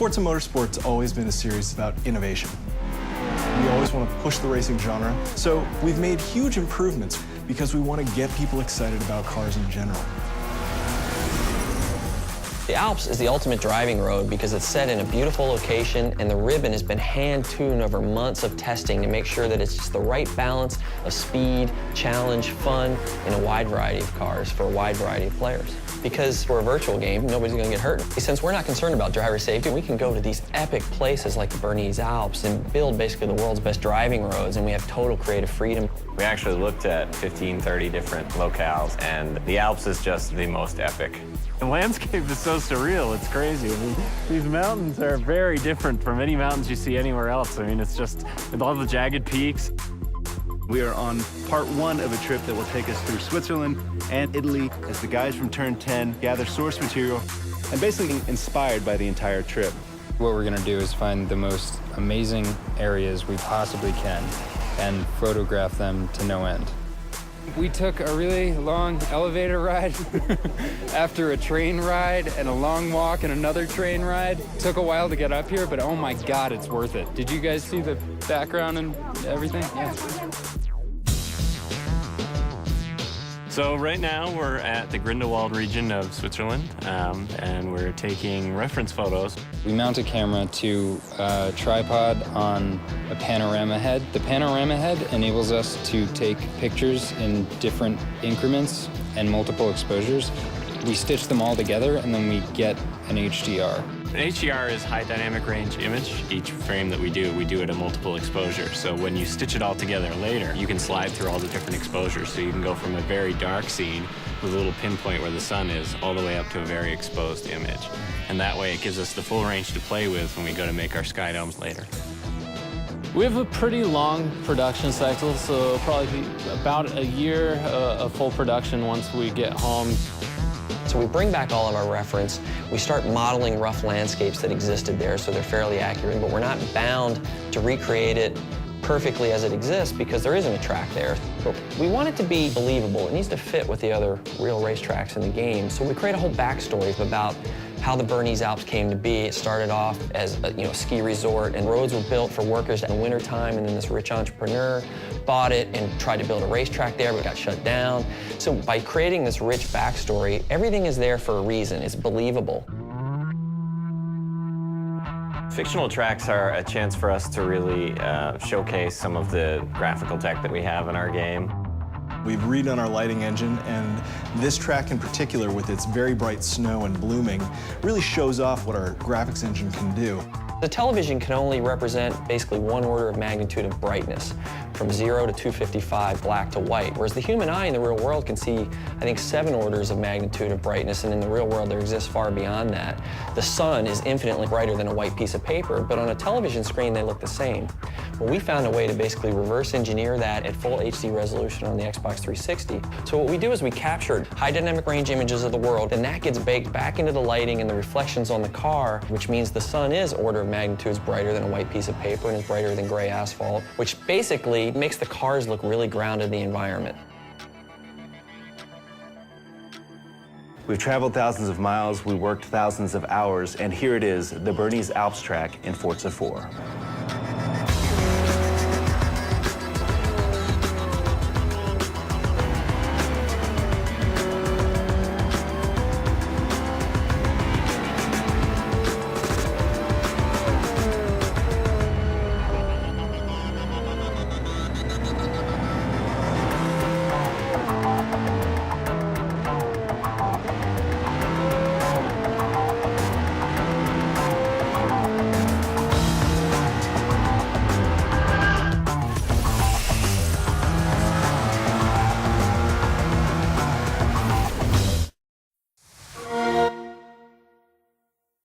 Forza Motorsport's always been a series about innovation. We always want to push the racing genre, so we've made huge improvements because we want to get people excited about cars in general. The Alps is the ultimate driving road because it's set in a beautiful location and the ribbon has been hand-tuned over months of testing to make sure that it's just the right balance of speed, challenge, fun, in a wide variety of cars for a wide variety of players. Because we're a virtual game, nobody's going to get hurt. Since we're not concerned about driver safety, we can go to these epic places like the Bernese Alps and build basically the world's best driving roads, and we have total creative freedom. We actually looked at 15, 30 different locales, and the Alps is just the most epic. The landscape is so surreal, it's crazy. I mean, these mountains are very different from any mountains you see anywhere else. I mean, it's just, with all the jagged peaks. We are on part one of a trip that will take us through Switzerland and Italy as the guys from Turn 10 gather source material and basically inspired by the entire trip. What we're gonna do is find the most amazing areas we possibly can and photograph them to no end. We took a really long elevator ride after a train ride and a long walk and another train ride. Took a while to get up here, but oh my God, it's worth it. Did you guys see the background and everything? Yeah. So right now we're at the Grindelwald region of Switzerland, and we're taking reference photos. We mount a camera to a tripod on a panorama head. The panorama head enables us to take pictures in different increments and multiple exposures. We stitch them all together and then we get an HDR. An HDR is high dynamic range image. Each frame that we do it at multiple exposure. So when you stitch it all together later, you can slide through all the different exposures. So you can go from a very dark scene with a little pinpoint where the sun is all the way up to a very exposed image. And that way it gives us the full range to play with when we go to make our sky domes later. We have a pretty long production cycle, so probably about a year of full production once we get home. So we bring back all of our reference, we start modeling rough landscapes that existed there so they're fairly accurate, but we're not bound to recreate it perfectly as it exists because there isn't a track there. But we want it to be believable. It needs to fit with the other real racetracks in the game. So we create a whole backstory about how the Bernese Alps came to be. It started off as a ski resort, and roads were built for workers in the wintertime, and then this rich entrepreneur bought it and tried to build a racetrack there, but got shut down. So by creating this rich backstory, everything is there for a reason. It's believable. Fictional tracks are a chance for us to really showcase some of the graphical tech that we have in our game. We've redone our lighting engine, and this track in particular, with its very bright snow and blooming, really shows off what our graphics engine can do. The television can only represent basically one order of magnitude of brightness, from 0 to 255, black to white, whereas the human eye in the real world can see, I think, 7 orders of magnitude of brightness, and in the real world there exists far beyond that. The sun is infinitely brighter than a white piece of paper, but on a television screen they look the same. Well, we found a way to basically reverse engineer that at full HD resolution on the Xbox 360. So what we do is we captured high dynamic range images of the world, and that gets baked back into the lighting and the reflections on the car, which means the sun is order of magnitudes brighter than a white piece of paper and is brighter than gray asphalt, which basically makes the cars look really grounded in the environment. We've traveled thousands of miles, we worked thousands of hours, and here it is, the Bernese Alps track in Forza 4.